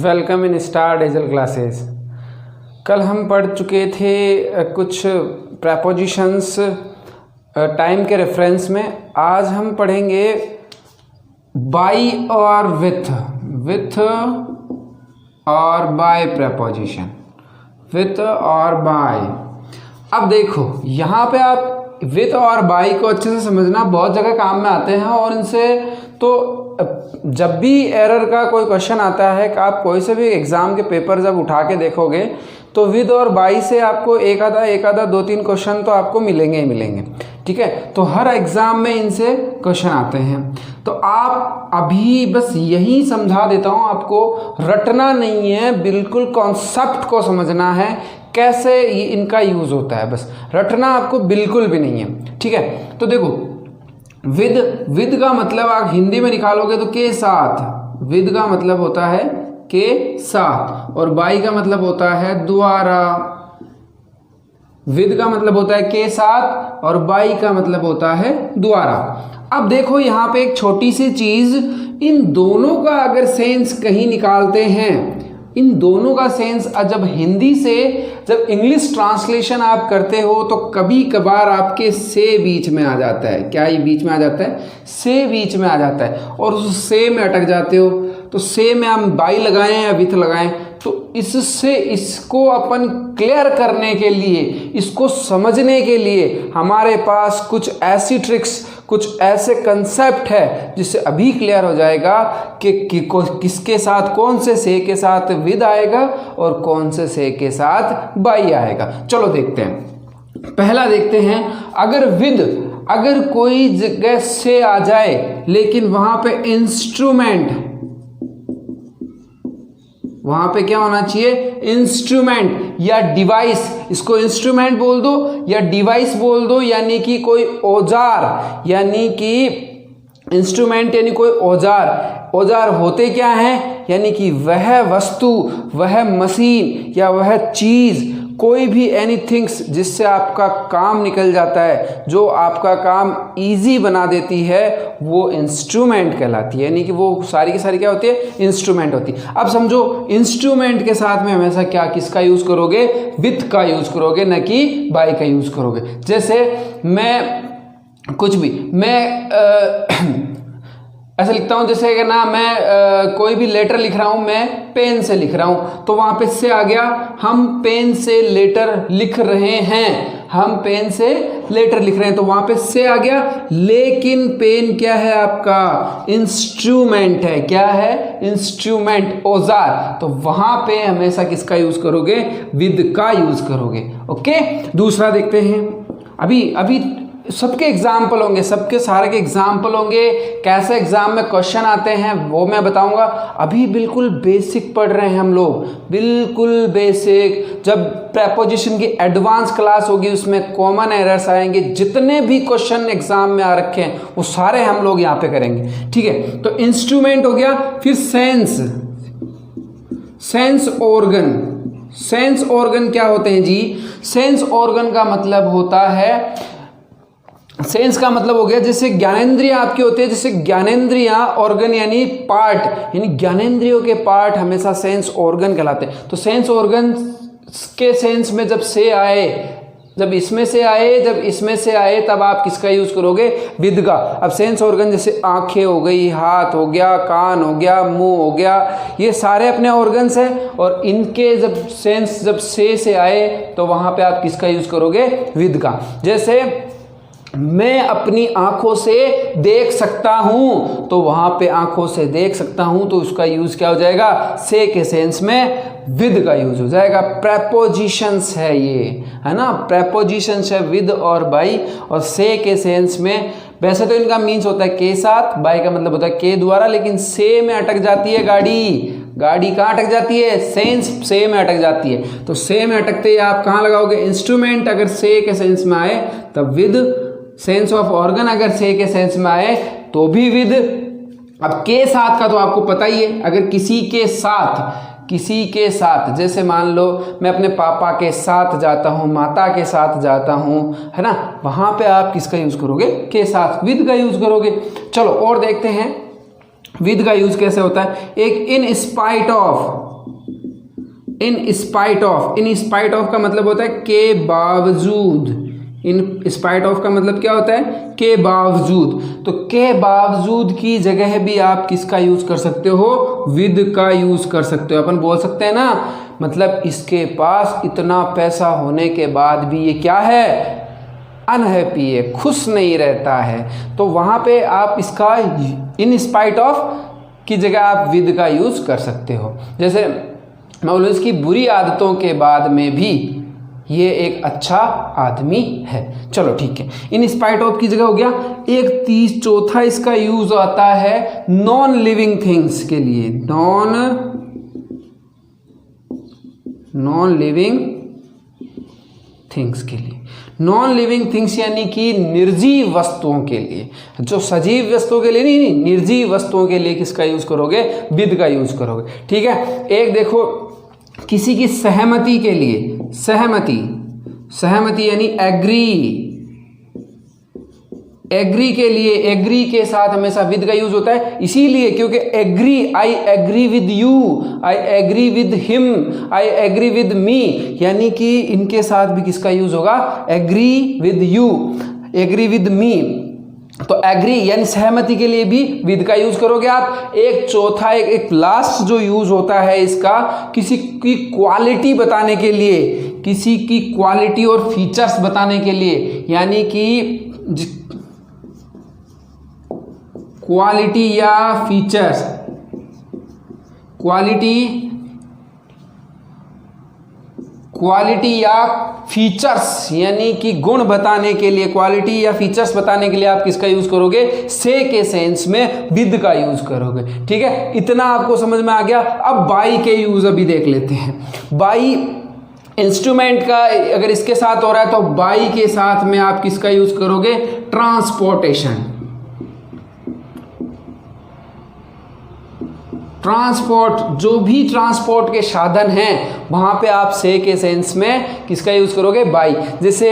Welcome in star dazzle classes. कल हम पढ़ चुके थे कुछ प्रेपोजिशंस टाइम के रेफरेंस में। आज हम पढ़ेंगे बाय और विथ और बाय प्रेपोजिशन, विथ और बाय। अब देखो यहाँ पे आप विथ और बाय को अच्छे से समझना, बहुत जगह काम में आते हैं और इनसे तो जब भी एरर का कोई क्वेश्चन आता है कि आप कोई से भी एग्ज़ाम के पेपर जब उठा के देखोगे तो विद और बाय से आपको एक आधा 2-3 क्वेश्चन तो आपको मिलेंगे ही मिलेंगे। ठीक है, तो हर एग्ज़ाम में इनसे क्वेश्चन आते हैं। तो आप अभी बस यही समझा देता हूँ, आपको रटना नहीं है, बिल्कुल कॉन्सेप्ट को समझना है कैसे इनका यूज़ होता है, बस रटना आपको बिल्कुल भी नहीं है। ठीक है, तो देखो विद का मतलब आप हिंदी में निकालोगे तो के साथ, विद का मतलब होता है के साथ, और बाय का मतलब होता है द्वारा। विद का मतलब होता है के साथ और बाय का मतलब होता है द्वारा। अब देखो यहाँ पे एक छोटी सी चीज, इन दोनों का अगर सेंस कहीं निकालते हैं, इन दोनों का सेंस जब हिंदी से जब इंग्लिश ट्रांसलेशन आप करते हो तो कभी कभार आपके से बीच में आ जाता है। क्या ये बीच में आ जाता है? से बीच में आ जाता है और उस से में अटक जाते हो। तो से में हम बाय लगाएं या विथ लगाएं, तो इससे इसको अपन क्लियर करने के लिए, इसको समझने के लिए हमारे पास कुछ ऐसी ट्रिक्स, कुछ ऐसे कंसेप्ट है जिससे अभी क्लियर हो जाएगा कि किसके साथ, कौन से के साथ विद आएगा और कौन से के साथ बाय आएगा। चलो देखते हैं। पहला देखते हैं, अगर कोई जगह से आ जाए लेकिन वहां पे इंस्ट्रूमेंट, वहां पे क्या होना चाहिए? इंस्ट्रूमेंट या डिवाइस, इसको इंस्ट्रूमेंट बोल दो या डिवाइस बोल दो, यानी कि कोई औजार, यानी कि इंस्ट्रूमेंट यानी कोई औजार। औजार होते क्या हैं? यानी कि वह वस्तु, वह मशीन या वह चीज, कोई भी एनीथिंग्स जिससे आपका काम निकल जाता है, जो आपका काम इजी बना देती है, वो इंस्ट्रूमेंट कहलाती है। यानी कि वो सारी की सारी क्या होती है? इंस्ट्रूमेंट होती है। अब समझो, इंस्ट्रूमेंट के साथ में हमेशा क्या, किसका यूज करोगे? विथ का यूज करोगे, न कि बाय का यूज करोगे। जैसे मैं कुछ भी ऐसे लिखता हूं, जैसे कि ना मैं कोई भी लेटर लिख रहा हूं, मैं पेन से लिख रहा हूं, तो वहां पे से आ गया, हम पेन से लेटर लिख रहे हैं, हम पेन से लेटर लिख रहे हैं, तो वहां पे से आ गया। लेकिन पेन क्या है आपका? इंस्ट्रूमेंट है। क्या है? इंस्ट्रूमेंट, औजार। तो वहां पे हमेशा किसका यूज करोगे? विद का यूज करोगे। ओके, दूसरा देखते हैं। अभी सबके एग्जाम्पल होंगे, सबके सारे के एग्जाम्पल होंगे, कैसे एग्जाम में क्वेश्चन आते हैं वो मैं बताऊंगा। अभी बिल्कुल बेसिक पढ़ रहे हैं हम लोग, बिल्कुल बेसिक। जब प्रेपोजिशन की एडवांस क्लास होगी उसमें कॉमन एरर्स आएंगे, जितने भी क्वेश्चन एग्जाम में आ रखे हैं वो सारे हम लोग यहाँ पे करेंगे। ठीक है, तो इंस्ट्रूमेंट हो गया। फिर सेंस ऑर्गन। सेंस ऑर्गन क्या होते हैं जी? सेंस ऑर्गन का मतलब होता है, सेंस का मतलब हो गया जैसे ज्ञानेंद्रिय आपके होते हैं, जैसे ज्ञानेंद्रियां, ऑर्गन यानी पार्ट, यानी ज्ञानेंद्रियों के पार्ट हमेशा सेंस ऑर्गन कहलाते हैं। तो सेंस ऑर्गन के सेंस में जब से आए, जब इसमें से आए, तब आप किसका यूज करोगे? विद का। अब सेंस ऑर्गन जैसे आंखें हो गई, हाथ हो गया, कान हो गया, मुंह हो गया, ये सारे अपने ऑर्गन्स हैं और इनके जब सेंस जब से आए तो वहां पे आप किसका यूज करोगे? विद का। जैसे मैं अपनी आंखों से देख सकता हूं, तो वहां पे आंखों से देख सकता हूं, तो उसका यूज क्या हो जाएगा? से के सेंस में विद का यूज हो जाएगा। प्रेपोजिशंस है ये, है ना, प्रेपोजिशंस है विद और बाय। और से के सेंस में वैसे तो इनका मीन्स होता है के साथ, बाय का मतलब होता है के द्वारा, लेकिन से में अटक जाती है गाड़ी कहाँ अटक जाती है? सेंस से में अटक जाती है। तो से में अटकते ही आप कहाँ लगाओगे? इंस्ट्रूमेंट अगर से के सेंस में आए तब विद, सेंस ऑफ ऑर्गन अगर से के सेंस में आए तो भी विद। अब के साथ का तो आपको पता ही है, अगर किसी के साथ जैसे मान लो मैं अपने पापा के साथ जाता हूँ, माता के साथ जाता हूँ, है ना, वहां पे आप किसका यूज करोगे? के साथ, विद का यूज करोगे। चलो और देखते हैं विद का यूज कैसे होता है। एक in spite of, in spite of, in spite of का मतलब होता है के बावजूद, इन स्पाइट ऑफ का मतलब क्या होता है, के बावजूद। तो के बावजूद की जगह भी आप किसका यूज कर सकते हो, विद का यूज कर सकते हो। अपन बोल सकते हैं ना, मतलब इसके पास इतना पैसा होने के बाद भी ये क्या है, अनहैप्पी है, खुश नहीं रहता है। तो वहां पे आप इसका इन स्पाइट ऑफ की जगह आप विद का यूज कर सकते हो। जैसे मैं बोलूँ इसकी बुरी आदतों के बाद में भी ये एक अच्छा आदमी है। चलो ठीक है, इन स्पाइट ऑफ की जगह हो गया। एक चौथा इसका यूज आता है नॉन लिविंग थिंग्स के लिए, नॉन लिविंग थिंग्स के लिए। नॉन लिविंग थिंग्स यानी कि निर्जीव वस्तुओं के लिए, जो सजीव वस्तुओं के लिए नहीं, निर्जीव वस्तुओं के लिए किसका यूज करोगे, विद का यूज करोगे। ठीक है, एक देखो किसी की सहमति के लिए, सहमति यानी एग्री के लिए, एग्री के साथ हमेशा विद का यूज होता है, इसीलिए क्योंकि agree, I agree with you, I agree with him, I agree with me, यानी कि इनके साथ भी किसका यूज होगा, agree with you, agree with me. तो एग्री यानी सहमति के लिए भी विद का यूज करोगे आप। एक चौथा, एक लास्ट जो यूज होता है इसका, किसी की क्वालिटी बताने के लिए, किसी की क्वालिटी और फीचर्स बताने के लिए, यानी कि क्वालिटी या फीचर्स, क्वालिटी या फीचर्स यानी कि गुण बताने के लिए, क्वालिटी या फीचर्स बताने के लिए आप किसका यूज करोगे, से के सेंस में विद का यूज करोगे। ठीक है, इतना आपको समझ में आ गया। अब बाई के यूज अभी देख लेते हैं। बाई इंस्ट्रूमेंट का अगर इसके साथ हो रहा है तो बाई के साथ में आप किसका यूज करोगे, ट्रांसपोर्टेशन, ट्रांसपोर्ट, जो भी ट्रांसपोर्ट के साधन हैं वहां पे आप से के सेंस में किसका यूज करोगे, बाई। जैसे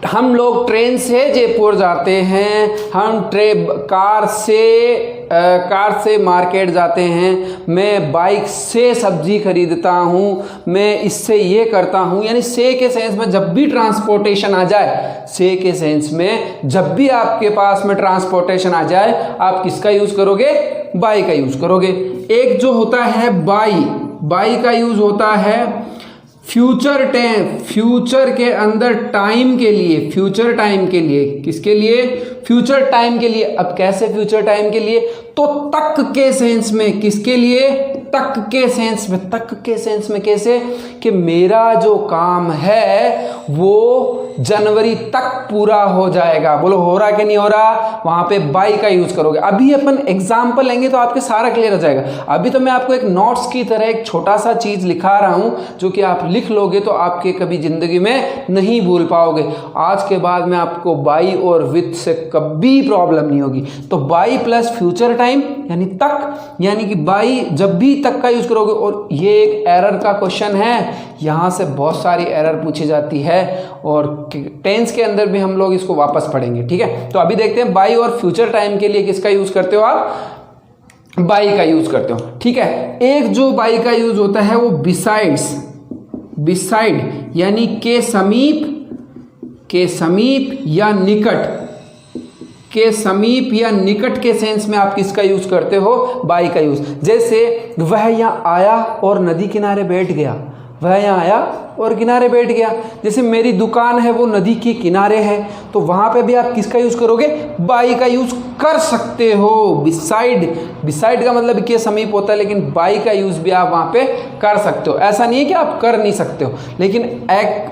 हम लोग ट्रेन से जयपुर जाते हैं, हम कार से मार्केट जाते हैं, मैं बाइक से सब्जी खरीदता हूँ, मैं इससे ये करता हूँ, यानी से के सेंस में जब भी ट्रांसपोर्टेशन आ जाए, से के सेंस में जब भी आपके पास में ट्रांसपोर्टेशन आ जाए आप किसका यूज करोगे, बाई का यूज करोगे। एक जो होता है बाई का यूज होता है फ्यूचर के अंदर टाइम के लिए, फ्यूचर टाइम के लिए, किसके लिए, फ्यूचर टाइम के लिए। अब कैसे फ्यूचर टाइम के लिए, तो तक के सेंस में, किसके लिए, तक के सेंस में। तक के सेंस में कैसे, कि मेरा जो काम है वो जनवरी तक पूरा हो जाएगा। बोलो हो रहा कि नहीं हो रहा, वहां पे बाई का यूज करोगे। अभी अपन एग्जाम्पल लेंगे तो आपके सारा क्लियर हो जाएगा। अभी तो मैं आपको एक नोट्स की तरह एक छोटा सा चीज लिखा रहा हूं, जो कि आप लिख लोगे तो आपके कभी जिंदगी में नहीं भूल पाओगे। आज के बाद में आपको बाई और विद से कभी प्रॉब्लम नहीं होगी। तो बाई प्लस फ्यूचर टाइम यानी तक, यानी कि बाई जब भी तक का यूज करोगे। और ये एक एरर का क्वेश्चन है, यहां से बहुत सारी एरर पूछी जाती है और टेंस के अंदर भी हम लोग इसको वापस पढ़ेंगे। ठीक है, तो अभी देखते हैं बाई और फ्यूचर टाइम के लिए किसका यूज करते हो आप, बाई का यूज करते हो। ठीक है, एक जो बाई का यूज होता है वो बिसाइड यानी के समीप या निकट, के समीप या निकट के सेंस में आप किसका यूज करते हो, बाई का यूज। जैसे वह यहाँ आया और नदी किनारे बैठ गया, वह यहाँ आया और किनारे बैठ गया। जैसे मेरी दुकान है वो नदी के किनारे है, तो वहां पे भी आप किसका यूज करोगे, बाई का यूज कर सकते हो। बिसाइड का मतलब के समीप होता है, लेकिन बाई का यूज भी आप वहां पे कर सकते हो। ऐसा नहीं है कि आप कर नहीं सकते हो, लेकिन एक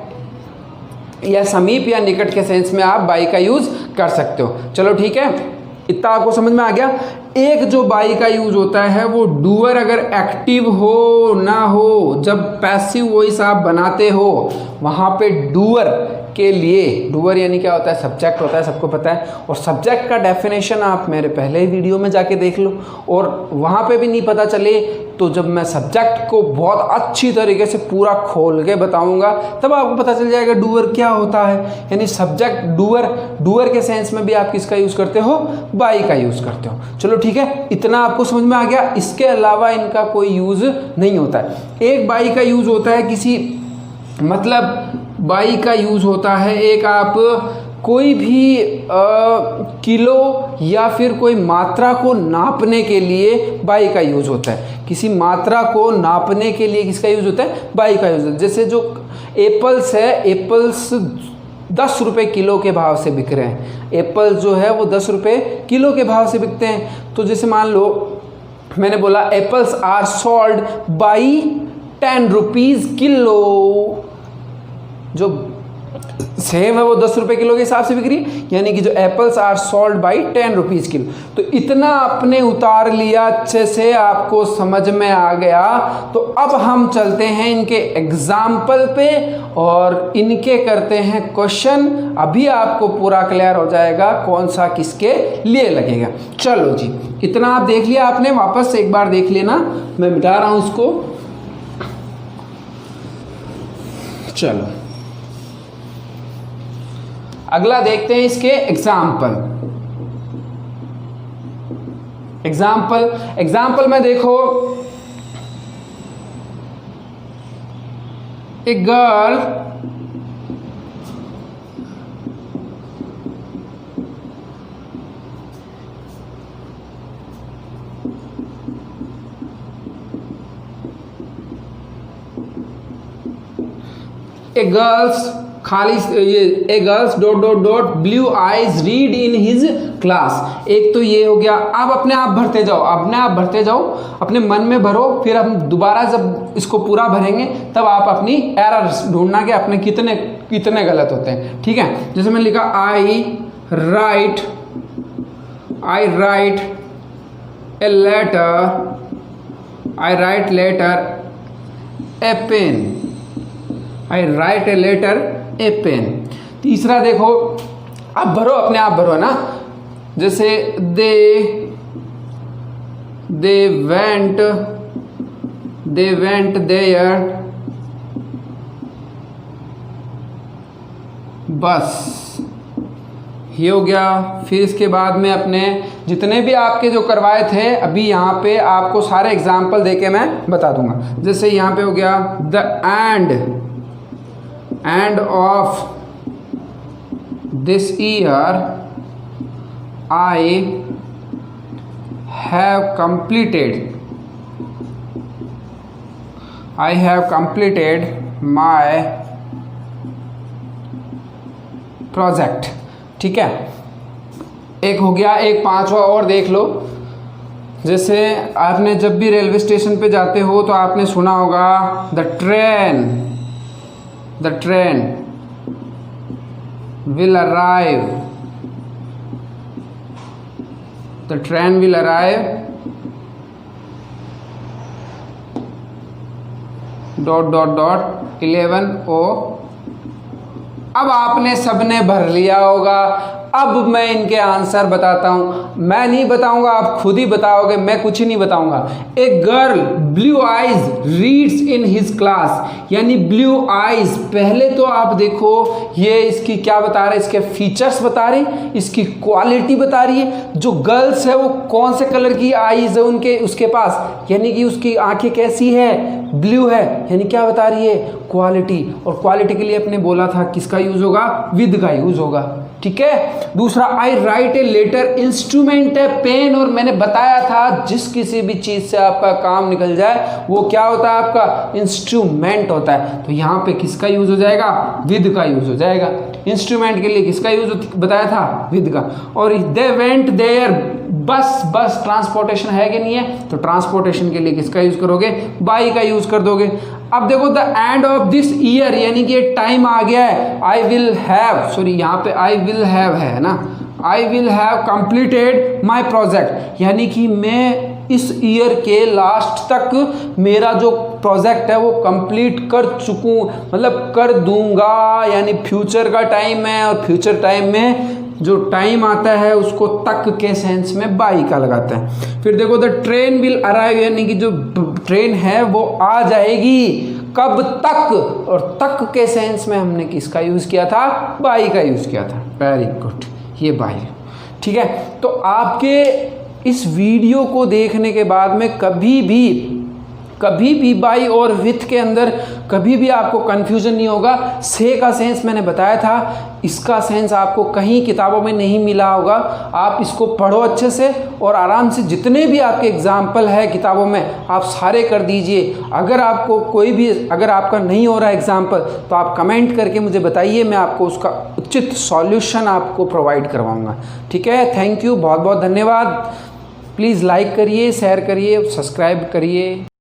या समीप या निकट के सेंस में आप बाई का यूज कर सकते हो। चलो ठीक है, इतना आपको समझ में आ गया। एक जो बाई का यूज होता है वो डूअर अगर एक्टिव हो ना हो, जब पैसिव वॉइस आप बनाते हो वहां पे डूअर के लिए, डूअर यानी क्या होता है, सब्जेक्ट होता है, सबको पता है। और सब्जेक्ट का डेफिनेशन आप मेरे पहले ही वीडियो में जाके देख लो, और वहाँ पे भी नहीं पता चले तो जब मैं सब्जेक्ट को बहुत अच्छी तरीके से पूरा खोल के बताऊंगा तब आपको पता चल जाएगा डूअर क्या होता है। यानी सब्जेक्ट डूअर के सेंस में भी आप किसका यूज़ करते हो, बाई का यूज़ करते हो। चलो ठीक है, इतना आपको समझ में आ गया। इसके अलावा इनका कोई यूज़ नहीं होता है। एक बाई का यूज़ होता है किसी, मतलब बाई का यूज़ होता है एक, आप कोई भी किलो या फिर कोई मात्रा को नापने के लिए बाई का यूज़ होता है। किसी मात्रा को नापने के लिए किसका यूज़ होता है, बाई का यूज़ होता है। जैसे जो एप्पल्स है, एप्पल्स 10 रुपये किलो के भाव से बिक रहे हैं। एप्पल जो है वो 10 रुपये किलो के भाव से बिकते हैं। तो जैसे मान लो मैंने बोला apples are sold by 10 rupees kilo. जो सेम है वो 10 रुपये किलो के हिसाब से बिक रही है, यानी कि जो apples are sold by 10 rupees kilo. तो इतना आपने उतार लिया, अच्छे से आपको समझ में आ गया। तो अब हम चलते हैं इनके एग्जाम्पल पे और इनके करते हैं क्वेश्चन। अभी आपको पूरा क्लियर हो जाएगा कौन सा किसके लिए लगेगा। चलो जी, इतना आप देख लिया आपने, वापस से एक बार देख लेना। मैं मिटा रहा हूँ इसको। चलो अगला देखते हैं इसके एग्जाम्पल में देखो, एक girl dot blue eyes read in his class. एक तो ये हो गया। अब अपने आप भरते जाओ, अपने मन में भरो, फिर हम दोबारा जब इसको पूरा भरेंगे तब आप अपनी एरर्स ढूंढना कि अपने कितने गलत होते हैं। ठीक है, जैसे मैंने लिखा I write a letter a pen. तीसरा देखो, अब भरो, अपने आप भरो ना। जैसे दे वेंट देयर बस, ये हो गया। फिर इसके बाद में अपने जितने भी आपके जो करवाए थे, अभी यहाँ पे आपको सारे एग्जाम्पल देके मैं बता दूंगा। जैसे यहाँ पे हो गया the end of this year I have completed my project. ठीक है, एक हो गया। एक पांचवा और देख लो। जैसे आपने जब भी रेलवे स्टेशन पे जाते हो तो आपने सुना होगा द ट्रेन will arrive ... 11 अब आपने सबने भर लिया होगा। अब मैं इनके आंसर बताता हूँ। मैं नहीं बताऊंगा, आप खुद ही बताओगे, मैं कुछ ही नहीं बताऊंगा। A girl blue eyes reads in his class, यानी ब्लू आइज, पहले तो आप देखो ये इसकी क्या बता रहे, इसके फीचर्स बता रही, इसकी क्वालिटी बता रही है। जो गर्ल्स है वो कौन से कलर की आइज है उसके पास, यानी कि उसकी आंखें कैसी है, ब्लू है, यानी क्या बता रही है, क्वालिटी। और क्वालिटी के लिए अपने बोला था किसका यूज होगा, विद का यूज होगा। ठीक है। दूसरा आई राइट ए लेटर, इंस्ट्रूमेंट है पेन, और मैंने बताया था जिस किसी भी चीज से आपका काम निकल जाए वो क्या होता है, आपका इंस्ट्रूमेंट होता है। तो यहाँ पे किसका यूज हो जाएगा, विद का यूज हो जाएगा। इंस्ट्रूमेंट के लिए किसका यूज बताया था, विद का। और दे वेंट देयर, बस ट्रांसपोर्टेशन है कि नहीं है, तो ट्रांसपोर्टेशन के लिए किसका यूज करोगे, बाई का यूज कर दोगे। अब देखो the end of this year, यानी कि टाइम आ गया है। आई विल हैव है ना, I will have completed my project, यानी कि मैं इस ईयर के लास्ट तक मेरा जो प्रोजेक्ट है वो कंप्लीट कर चुकूँ, मतलब कर दूंगा, यानी फ्यूचर का टाइम है और फ्यूचर टाइम में जो टाइम आता है उसको तक के सेंस में बाई का लगाते हैं। फिर देखो द ट्रेन विल अराइव, यानी कि जो ट्रेन है वो आ जाएगी, कब तक, और तक के सेंस में हमने किसका यूज़ किया था, बाई का यूज़ किया था। वेरी गुड, ये बाई, ठीक है। तो आपके इस वीडियो को देखने के बाद में कभी भी बाई और विथ के अंदर कभी भी आपको कन्फ्यूज़न नहीं होगा। से का सेंस मैंने बताया था, इसका सेंस आपको कहीं किताबों में नहीं मिला होगा। आप इसको पढ़ो अच्छे से और आराम से, जितने भी आपके एग्जाम्पल है किताबों में आप सारे कर दीजिए। अगर आपको कोई भी, अगर आपका नहीं हो रहा है एग्जाम्पल, तो आप कमेंट करके मुझे बताइए, मैं आपको उसका उचित सॉल्यूशन आपको प्रोवाइड करवाऊँगा। ठीक है, थैंक यू, बहुत बहुत धन्यवाद। प्लीज़ लाइक करिए, शेयर करिए, सब्सक्राइब करिए।